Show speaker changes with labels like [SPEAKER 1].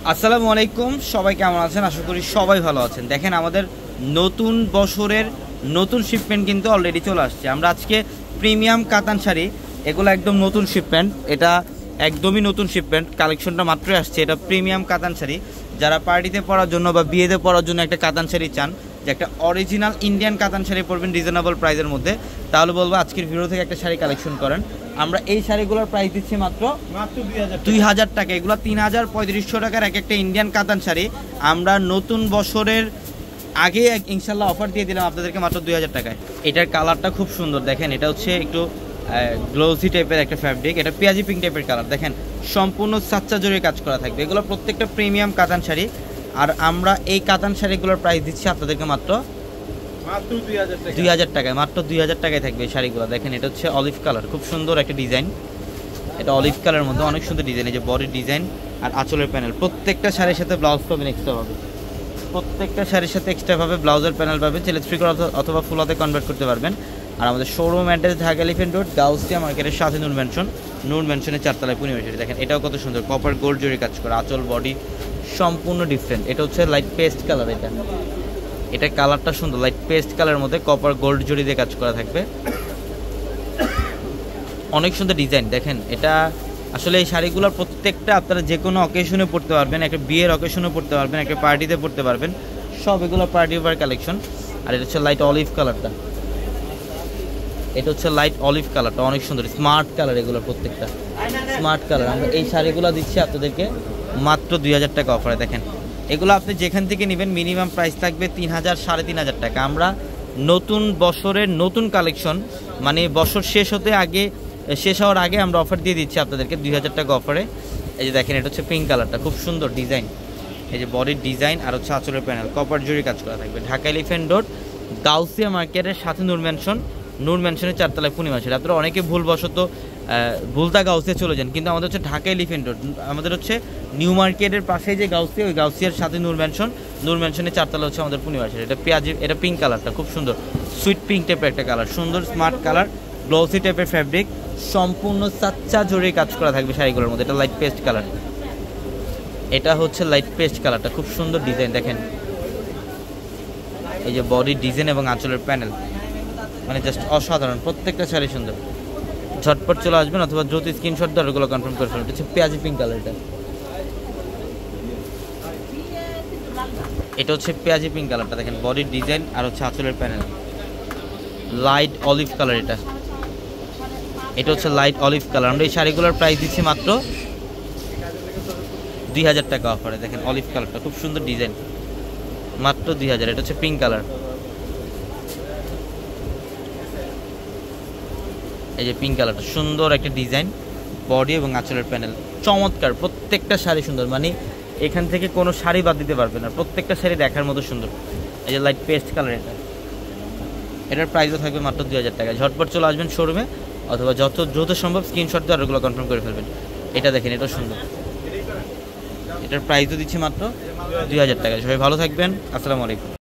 [SPEAKER 1] আসসালামু আলাইকুম, সবাই কেমন আছেন? আশা করি সবাই ভালো আছেন। দেখেন, আমাদের নতুন বছরের নতুন শিপমেন্ট কিন্তু অলরেডি চলে আসছে। আমরা আজকে প্রিমিয়াম কাতান শাড়ি, এগুলো একদম নতুন শিপমেন্ট, এটা একদমই নতুন শিপমেন্ট, কালেকশনটা মাত্রই আসছে। এটা প্রিমিয়াম কাতান শাড়ি, যারা পার্টিতে পরার জন্য বা বিয়েতে পরার জন্য একটা কাতান শাড়ি চান, যে একটা অরিজিনাল ইন্ডিয়ান কাতান শাড়ি পরবেন রিজনেবল প্রাইসের মধ্যে, তাহলে বলবো আজকের ভিডিও থেকে একটা শাড়ি কালেকশন করেন। আমরা এই শাড়িগুলোর প্রাইস দিচ্ছি মাত্র 2000 টাকা। এগুলো 3500 টাকার এক একটা ইন্ডিয়ান কাতান শাড়ি। আমরা নতুন বছরের আগে ইনশাল্লাহ অফার দিয়ে দিলাম আপনাদেরকে মাত্র 2000 টাকায়। এটার কালারটা খুব সুন্দর, দেখেন এটা হচ্ছে একটু গ্লোসি টাইপের একটা ফ্যাব্রিক, এটা পেঁয়াজি পিঙ্ক টাইপের কালার। দেখেন সম্পূর্ণ সাচ্চা জড়ি কাজ করা থাকবে, এগুলো প্রত্যেকটা প্রিমিয়াম কাতান শাড়ি। আর আমরা এই কাতান শাড়িগুলোর প্রাইস দিচ্ছি আপনাদেরকে মাত্র 2000 টাকায়। মাত্র 2000 টাকায় থাকবে এই শাড়িগুলো। দেখেন এটা হচ্ছে অলিভ কালার, খুব সুন্দর একটা ডিজাইন। এটা অলিভ কালারের মধ্যে অনেক সুন্দর ডিজাইন, এই যে বডির ডিজাইন আর আঁচলের প্যানেল। প্রত্যেকটা শাড়ির সাথে ব্লাউজ পাবেন এক্সট্রা ভাবে, প্রত্যেকটা শাড়ির সাথে এক্সট্রা ভাবে ব্লাউজের প্যানেল পাবেন। চাইলে থ্রি করা অথবা ফুল হাতে কনভার্ট করতে পারবেন। আর আমাদের showroom address Dhaka elephant road, Gausia মার্কেটের সাথে নূর ম্যানশনের 4 তলায় পূর্ণিমাশাড়ি। দেখেন এটাও কত সুন্দর, কপার গোল্ড জরি কাজ করা, আঁচল বডি সম্পূর্ণ ডিফারেন্ট। এটা হচ্ছে লাইট পেস্ট কালার, এটা কালারটা সুন্দর, লাইট পেস্ট কালারের মধ্যে কপার গোল্ড জরি দিয়ে কাজ করা থাকবে, অনেক সুন্দর ডিজাইন। দেখেন এটা আসলে এই শাড়িগুলোর প্রত্যেকটা আপনারা যে কোনো অকেশনে পরতে পারবেন, একটা বিয়ের অকেশনে পরতে পারবেন, একটা পার্টিতে পরতে পারবেন, সব এগুলো পার্টি ওয়ার কালেকশন। আর এটা হচ্ছে লাইট অলিভ কালারটা, এটা হচ্ছে লাইট অলিভ কালারটা অনেক সুন্দর স্মার্ট কালার, এগুলো প্রত্যেকটা স্মার্ট কালার। আমরা এই শাড়িগুলো দিচ্ছি আপনাদেরকে মাত্র 2000 টাকা অফারে। দেখেন এগুলো আপনি যেখান থেকে নেবেন মিনিমাম প্রাইস থাকবে 3000 3500 টাকা। আমরা নতুন বছরের নতুন কালেকশন, মানে বছর শেষ হওয়ার আগে আমরা অফার দিয়ে দিচ্ছি আপনাদেরকে 2000 টাকা অফারে। এই যে দেখেন এটা হচ্ছে পিঙ্ক কালারটা, খুব সুন্দর ডিজাইন, এই যে বডির ডিজাইন আর হচ্ছে আঁচলের প্যানেল, কপার জরি কাজ করা থাকবে। ঢাকা এলিফ্যান্ট রোড, গাউসিয়া মার্কেটের সাথে নূর ম্যানশনের 4 তলায় পূর্ণিমাশাড়ি। আপনারা অনেকে ভুলবশত ভুলতা গাউসিয়া চলে যান, কিন্তু আমাদের হচ্ছে ঢাকা এলিফ্যান্ট রোড, আমাদের হচ্ছে নিউ মার্কেটের পাশে যে গাউসিয়া, ওই গাউসিয়ার সাথে নূর ম্যানশনের 4 তলা হচ্ছে আমাদের পূর্ণিমাশাড়ি। এটা পেঁয়াজি, এটা পিঙ্ক কালারটা খুব সুন্দর, সুইট পিঙ্ক টাইপের একটা কালার, সুন্দর স্মার্ট কালার, গ্লোসি টাইপের ফ্যাব্রিক, সম্পূর্ণ সাচ্চা জড়ি কাজ করা থাকবে শাড়িগুলোর মধ্যে। এটা লাইট পেস্ট কালার, এটা হচ্ছে লাইট পেস্ট কালারটা, খুব সুন্দর ডিজাইন। দেখেন এই যে বডির ডিজাইন এবং আঁচলের প্যানেল, মানে জাস্ট অসাধারণ, প্রত্যেকটা শাড়ি সুন্দর। ঝটপট চলে আসবেন অথবা দ্রুত স্ক্রিনশট দিয়ে ওগুলো কনফার্ম করে ফেলবেন। এটা হচ্ছে পেঁয়াজি পিঙ্ক কালার, এটা হচ্ছে পেঁয়াজি পিঙ্ক কালারটা। দেখেন বডির ডিজাইন আর হচ্ছে আঁচলের প্যানেল, লাইট অলিভ কালার। এটা হচ্ছে লাইট অলিভ কালার। আমরা এই শাড়িগুলোর প্রাইস দিচ্ছি মাত্র 2000 টাকা অফারে। দেখেন অলিভ কালারটা খুব সুন্দর ডিজাইন, মাত্র 2000। এটা হচ্ছে পিঙ্ক কালার, এই যে পিঙ্ক কালারটা সুন্দর একটা ডিজাইন, বডি এবং আঁচলের প্যানেল চমৎকার, প্রত্যেকটা শাড়ি সুন্দর, মানে এখান থেকে কোনো শাড়ি বাদ দিতে পারবে না, প্রত্যেকটা শাড়ি দেখার মতো সুন্দর। এই যে লাইট পেস্ট কালার, এটার প্রাইসও থাকবে মাত্র 2000 টাকা। ঝটপট চলে আসবেন শোরুমে অথবা যত দ্রুত সম্ভব স্ক্রিনশট দিয়ে ওগুলো কনফার্ম করে ফেলবেন। এটা দেখেন এটাও সুন্দর, এটার প্রাইসও দিচ্ছি মাত্র 2000 টাকা। সবাই ভালো থাকবেন, আসসালামু আলাইকুম।